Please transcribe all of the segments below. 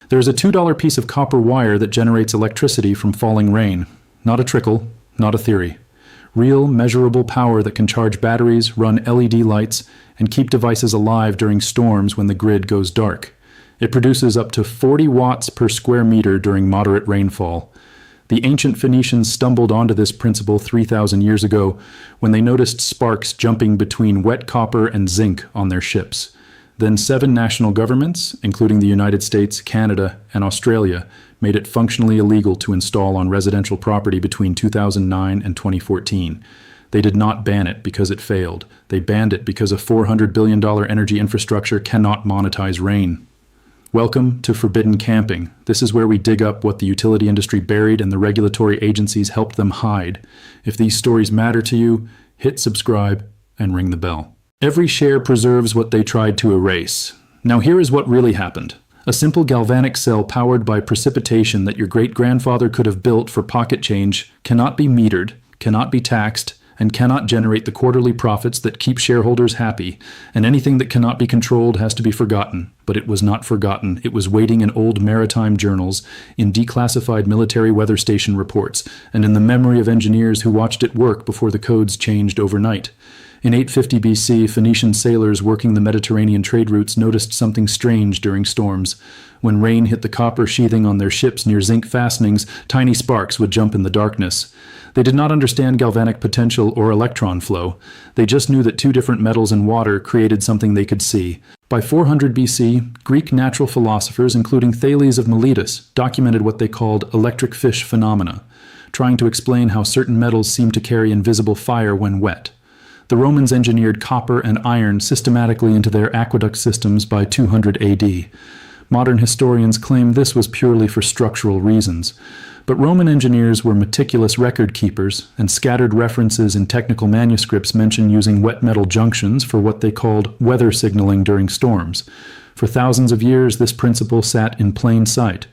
There's a $2 piece of copper wire that generates electricity from falling rain. Not a trickle, not a theory. Real, measurable power that can charge batteries, run LED lights, and keep devices alive during storms when the grid goes dark. It produces up to 40 watts per square meter during moderate rainfall. The ancient Phoenicians stumbled onto this principle 3,000 years ago when they noticed sparks jumping between wet copper and zinc on their ships. Then 7 national governments, including the United States, Canada, and Australia, made it functionally illegal to install on residential property between 2009 and 2014. They did not ban it because it failed. They banned it because a $400 billion energy infrastructure cannot monetize rain. Welcome to Forbidden Camping. This is where we dig up what the utility industry buried and the regulatory agencies helped them hide. If these stories matter to you, hit subscribe and ring the bell. Every share preserves what they tried to erase. Now here is what really happened. A simple galvanic cell powered by precipitation that your great-grandfather could have built for pocket change cannot be metered, cannot be taxed, and cannot generate the quarterly profits that keep shareholders happy, and anything that cannot be controlled has to be forgotten. But it was not forgotten. It was waiting in old maritime journals, in declassified military weather station reports, and in the memory of engineers who watched it work before the codes changed overnight. In 850 BC, Phoenician sailors working the Mediterranean trade routes noticed something strange during storms. When rain hit the copper sheathing on their ships near zinc fastenings, tiny sparks would jump in the darkness. They did not understand galvanic potential or electron flow. They just knew that 2 different metals in water created something they could see. By 400 BC, Greek natural philosophers, including Thales of Miletus, documented what they called electric fish phenomena, trying to explain how certain metals seem to carry invisible fire when wet. The Romans engineered copper and iron systematically into their aqueduct systems by 200 AD. Modern historians claim this was purely for structural reasons. But Roman engineers were meticulous record keepers, and scattered references in technical manuscripts mention using wet metal junctions for what they called weather signaling during storms. For thousands of years, this principle sat in plain sight.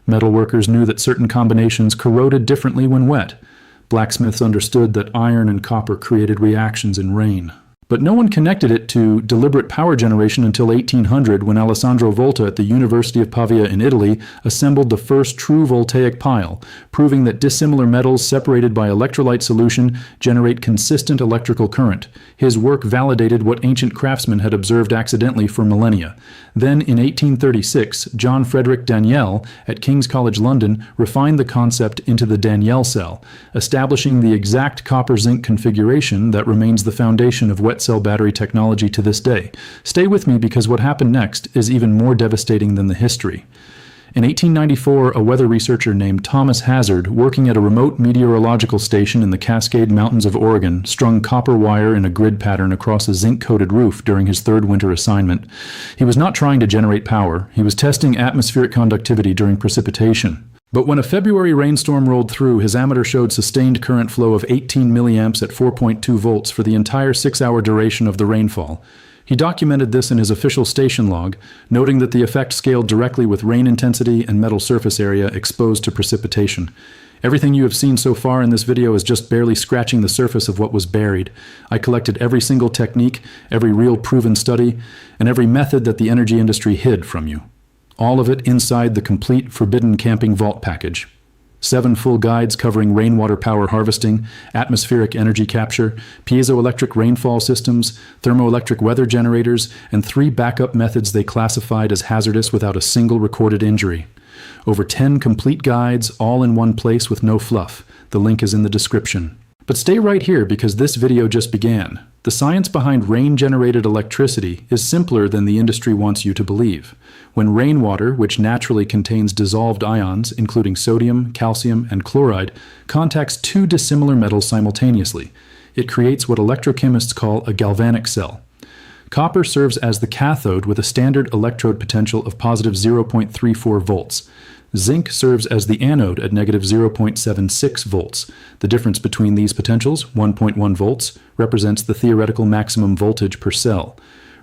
Metalworkers knew that certain combinations corroded differently when wet. Blacksmiths understood that iron and copper created reactions in rain. But no one connected it to deliberate power generation until 1800, when Alessandro Volta at the University of Pavia in Italy assembled the first true voltaic pile, proving that dissimilar metals separated by electrolyte solution generate consistent electrical current. His work validated what ancient craftsmen had observed accidentally for millennia. Then, in 1836, John Frederick Daniell at King's College London refined the concept into the Daniell cell, establishing the exact copper-zinc configuration that remains the foundation of wet cell battery technology to this day. Stay with me because what happened next is even more devastating than the history. In 1894, a weather researcher named Thomas Hazard, working at a remote meteorological station in the Cascade Mountains of Oregon, strung copper wire in a grid pattern across a zinc-coated roof during his 3rd winter assignment. He was not trying to generate power. He was testing atmospheric conductivity during precipitation. But when a February rainstorm rolled through, his ammeter showed sustained current flow of 18 milliamps at 4.2 volts for the entire 6-hour duration of the rainfall. He documented this in his official station log, noting that the effect scaled directly with rain intensity and metal surface area exposed to precipitation. Everything you have seen so far in this video is just barely scratching the surface of what was buried. I collected every single technique, every real proven study, and every method that the energy industry hid from you. All of it inside the complete Forbidden Camping Vault package. 7 full guides covering rainwater power harvesting, atmospheric energy capture, piezoelectric rainfall systems, thermoelectric weather generators, and 3 backup methods they classified as hazardous without a single recorded injury. Over 10 complete guides, all in one place with no fluff. The link is in the description. But stay right here because this video just began. The science behind rain-generated electricity is simpler than the industry wants you to believe. When rainwater, which naturally contains dissolved ions, including sodium, calcium, and chloride, contacts 2 dissimilar metals simultaneously, it creates what electrochemists call a galvanic cell. Copper serves as the cathode with a standard electrode potential of positive 0.34 volts. Zinc serves as the anode at negative 0.76 volts. The difference between these potentials, 1.1 volts, represents the theoretical maximum voltage per cell.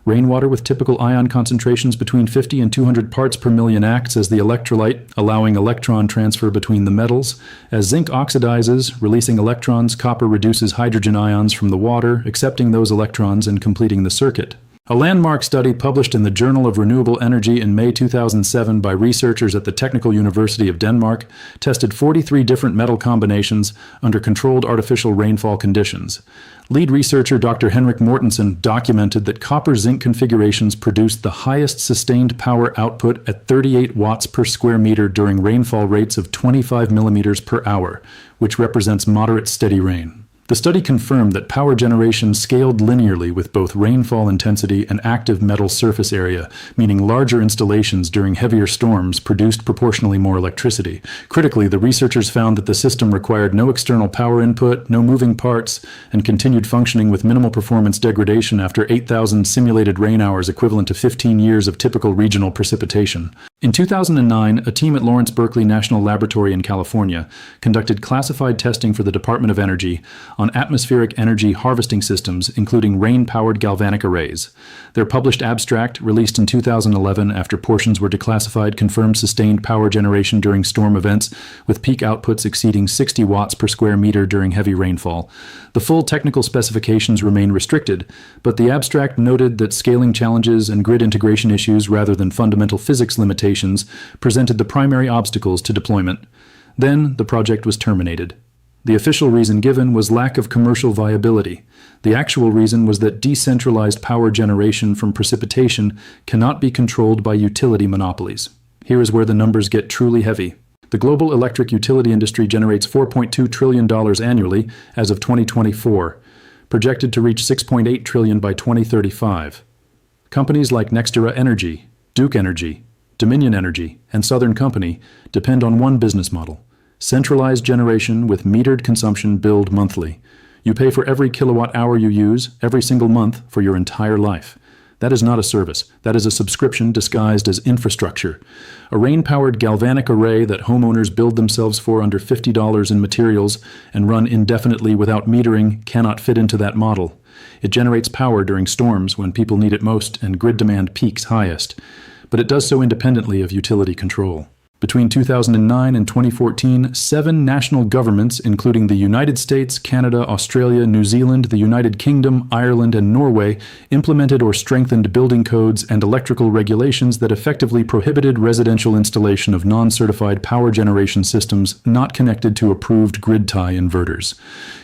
Rainwater with typical ion concentrations between 50 and 200 parts per million acts as the electrolyte, allowing electron transfer between the metals. As zinc oxidizes, releasing electrons, copper reduces hydrogen ions from the water, accepting those electrons and completing the circuit. A landmark study published in the Journal of Renewable Energy in May 2007 by researchers at the Technical University of Denmark tested 43 different metal combinations under controlled artificial rainfall conditions. Lead researcher Dr. Henrik Mortensen documented that copper-zinc configurations produced the highest sustained power output at 38 watts per square meter during rainfall rates of 25 millimeters per hour, which represents moderate steady rain. The study confirmed that power generation scaled linearly with both rainfall intensity and active metal surface area, meaning larger installations during heavier storms produced proportionally more electricity. Critically, the researchers found that the system required no external power input, no moving parts, and continued functioning with minimal performance degradation after 8,000 simulated rain hours equivalent to 15 years of typical regional precipitation. In 2009, a team at Lawrence Berkeley National Laboratory in California conducted classified testing for the Department of Energy on atmospheric energy harvesting systems, including rain-powered galvanic arrays. Their published abstract, released in 2011 after portions were declassified, confirmed sustained power generation during storm events, with peak outputs exceeding 60 watts per square meter during heavy rainfall. The full technical specifications remain restricted, but the abstract noted that scaling challenges and grid integration issues rather than fundamental physics limitations presented the primary obstacles to deployment. Then the project was terminated. The official reason given was lack of commercial viability. The actual reason was that decentralized power generation from precipitation cannot be controlled by utility monopolies. Here is where the numbers get truly heavy. The global electric utility industry generates $4.2 trillion annually as of 2024, projected to reach $6.8 trillion by 2035. Companies like NextEra Energy, Duke Energy, Dominion Energy, and Southern Company depend on one business model: centralized generation with metered consumption billed monthly. You pay for every kilowatt hour you use every single month for your entire life. That is not a service. That is a subscription disguised as infrastructure. A rain-powered galvanic array that homeowners build themselves for under $50 in materials and run indefinitely without metering cannot fit into that model. It generates power during storms when people need it most and grid demand peaks highest, but it does so independently of utility control. Between 2009 and 2014, 7 national governments, including the United States, Canada, Australia, New Zealand, the United Kingdom, Ireland, and Norway, implemented or strengthened building codes and electrical regulations that effectively prohibited residential installation of non-certified power generation systems not connected to approved grid tie inverters.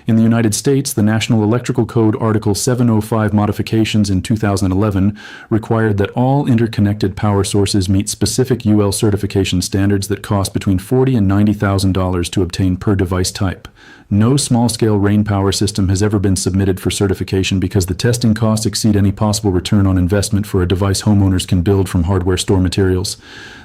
In the United States, the National Electrical Code Article 705 modifications in 2011 required that all interconnected power sources meet specific UL certification standards that cost between $40,000 and $90,000 to obtain per device type. No small-scale rain power system has ever been submitted for certification because the testing costs exceed any possible return on investment for a device homeowners can build from hardware store materials.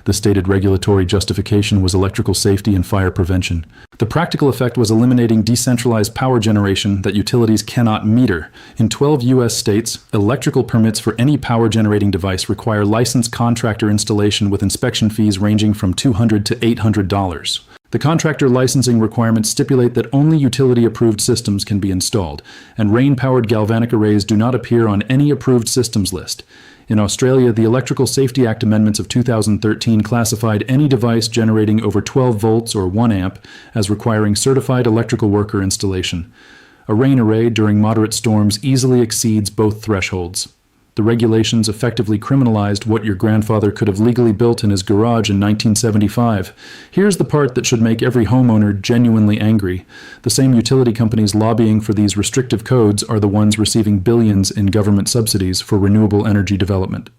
The stated regulatory justification was electrical safety and fire prevention. The practical effect was eliminating decentralized power generation that utilities cannot meter. In 12 U.S. states, electrical permits for any power-generating device require licensed contractor installation with inspection fees ranging from $200 to $800. The contractor licensing requirements stipulate that only utility-approved systems can be installed, and rain-powered galvanic arrays do not appear on any approved systems list. In Australia, the Electrical Safety Act amendments of 2013 classified any device generating over 12 volts or 1 amp as requiring certified electrical worker installation. A rain array during moderate storms easily exceeds both thresholds. The regulations effectively criminalized what your grandfather could have legally built in his garage in 1975. Here's the part that should make every homeowner genuinely angry. The same utility companies lobbying for these restrictive codes are the ones receiving billions in government subsidies for renewable energy development.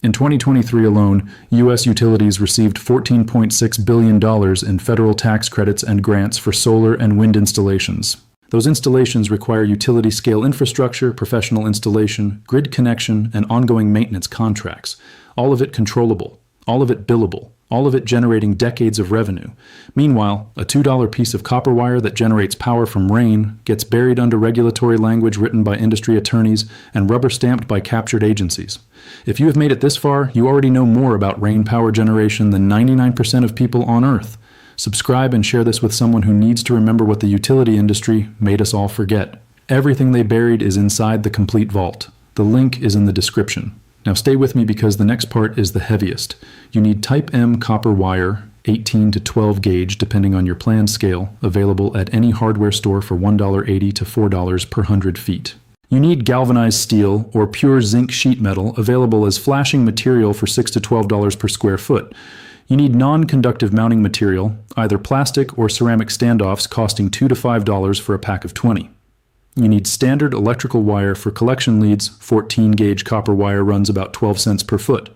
In 2023 alone, U.S. utilities received $14.6 billion in federal tax credits and grants for solar and wind installations. Those installations require utility-scale infrastructure, professional installation, grid connection, and ongoing maintenance contracts. All of it controllable, all of it billable, all of it generating decades of revenue. Meanwhile, a $2 piece of copper wire that generates power from rain gets buried under regulatory language written by industry attorneys and rubber-stamped by captured agencies. If you have made it this far, you already know more about rain power generation than 99% of people on Earth. Subscribe and share this with someone who needs to remember what the utility industry made us all forget. Everything they buried is inside the complete vault. The link is in the description. Now stay with me because the next part is the heaviest. You need Type M copper wire, 18 to 12 gauge depending on your plan scale, available at any hardware store for $1.80 to $4 per 100 feet. You need galvanized steel or pure zinc sheet metal available as flashing material for $6 to $12 per square foot. You need non-conductive mounting material, either plastic or ceramic standoffs costing $2 to $5 for a pack of 20. You need standard electrical wire for collection leads. 14-gauge copper wire runs about 12 cents per foot.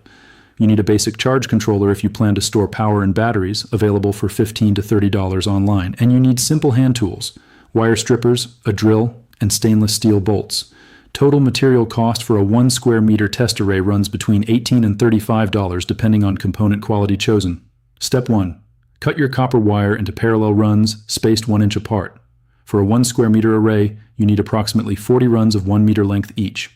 You need a basic charge controller if you plan to store power and batteries, available for $15 to $30 online. And you need simple hand tools, wire strippers, a drill, and stainless steel bolts. Total material cost for a 1 square meter test array runs between $18 and $35 depending on component quality chosen. Step 1. Cut your copper wire into parallel runs spaced 1 inch apart. For a 1 square meter array, you need approximately 40 runs of 1 meter length each.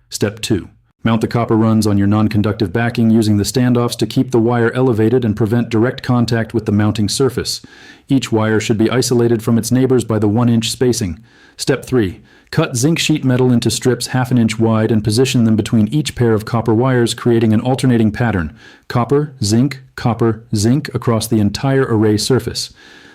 Step 2. Mount the copper runs on your non-conductive backing using the standoffs to keep the wire elevated and prevent direct contact with the mounting surface. Each wire should be isolated from its neighbors by the 1 inch spacing. Step 3. Cut zinc sheet metal into strips ½ an inch wide and position them between each pair of copper wires, creating an alternating pattern: copper, zinc, across the entire array surface.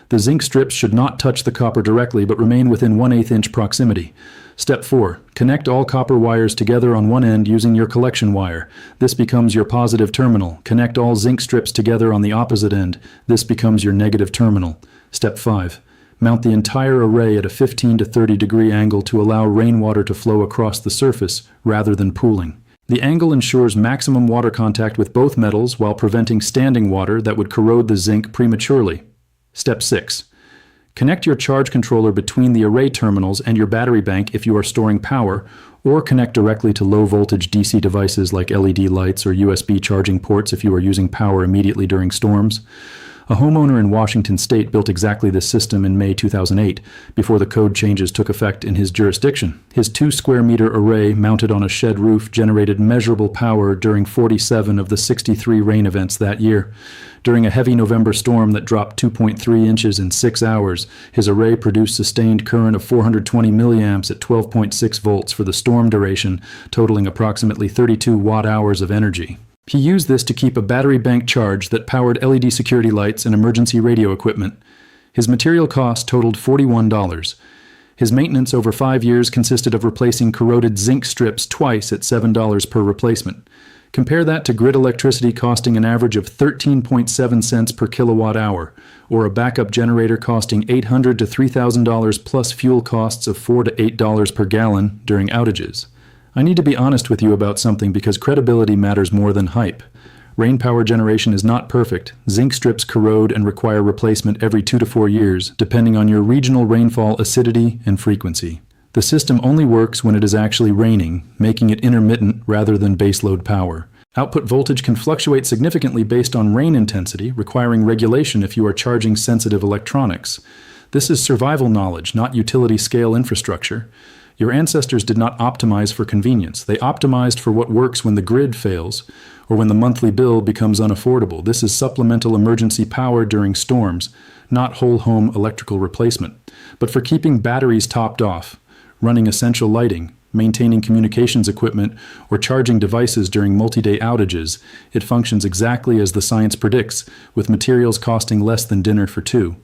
The zinc strips should not touch the copper directly but remain within 1/8 inch proximity. Step 4. Connect all copper wires together on one end using your collection wire. This becomes your positive terminal. Connect all zinc strips together on the opposite end. This becomes your negative terminal. Step 5. Mount the entire array at a 15 to 30 degree angle to allow rainwater to flow across the surface rather than pooling. The angle ensures maximum water contact with both metals while preventing standing water that would corrode the zinc prematurely. Step 6. Connect your charge controller between the array terminals and your battery bank if you are storing power, or connect directly to low-voltage DC devices like LED lights or USB charging ports if you are using power immediately during storms. A homeowner in Washington state built exactly this system in May 2008, before the code changes took effect in his jurisdiction. His 2 square meter array mounted on a shed roof generated measurable power during 47 of the 63 rain events that year. During a heavy November storm that dropped 2.3 inches in 6 hours, his array produced sustained current of 420 milliamps at 12.6 volts for the storm duration, totaling approximately 32 watt-hours of energy. He used this to keep a battery bank charged that powered LED security lights and emergency radio equipment. His material cost totaled $41. His maintenance over 5 years consisted of replacing corroded zinc strips twice at $7 per replacement. Compare that to grid electricity costing an average of 13.7 cents per kilowatt hour, or a backup generator costing $800 to $3,000 plus fuel costs of $4 to $8 per gallon during outages. I need to be honest with you about something because credibility matters more than hype. Rain power generation is not perfect. Zinc strips corrode and require replacement every 2 to 4 years, depending on your regional rainfall acidity and frequency. The system only works when it is actually raining, making it intermittent rather than baseload power. Output voltage can fluctuate significantly based on rain intensity, requiring regulation if you are charging sensitive electronics. This is survival knowledge, not utility-scale infrastructure. Your ancestors did not optimize for convenience. They optimized for what works when the grid fails or when the monthly bill becomes unaffordable. This is supplemental emergency power during storms, not whole home electrical replacement. But for keeping batteries topped off, running essential lighting, maintaining communications equipment, or charging devices during multi-day outages, it functions exactly as the science predicts, with materials costing less than dinner for two.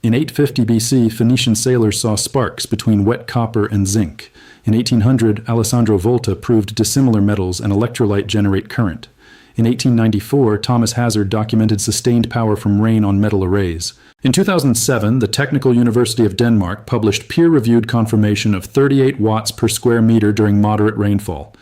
In 850 BC, Phoenician sailors saw sparks between wet copper and zinc. In 1800, Alessandro Volta proved dissimilar metals and electrolyte generate current. In 1894, Thomas Hazard documented sustained power from rain on metal arrays. In 2007, the Technical University of Denmark published peer-reviewed confirmation of 38 watts per square meter during moderate rainfall.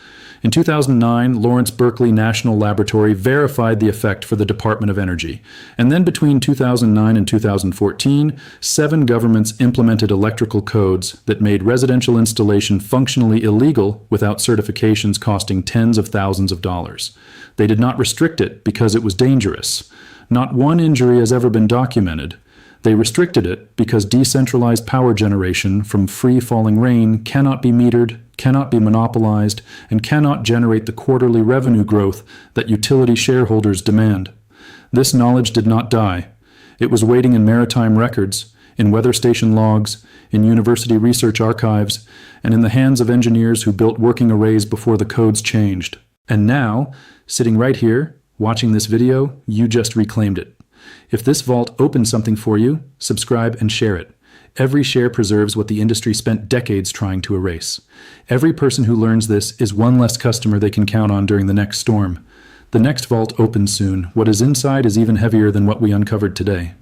In 2009, Lawrence Berkeley National Laboratory verified the effect for the Department of Energy. And then between 2009 and 2014, 7 governments implemented electrical codes that made residential installation functionally illegal without certifications costing tens of thousands of dollars. They did not restrict it because it was dangerous. Not one injury has ever been documented. They restricted it because decentralized power generation from free-falling rain cannot be metered, cannot be monopolized, and cannot generate the quarterly revenue growth that utility shareholders demand. This knowledge did not die. It was waiting in maritime records, in weather station logs, in university research archives, and in the hands of engineers who built working arrays before the codes changed. And now, sitting right here, watching this video, you just reclaimed it. If this vault opened something for you, subscribe and share it. Every share preserves what the industry spent decades trying to erase. Every person who learns this is one less customer they can count on during the next storm. The next vault opens soon. What is inside is even heavier than what we uncovered today.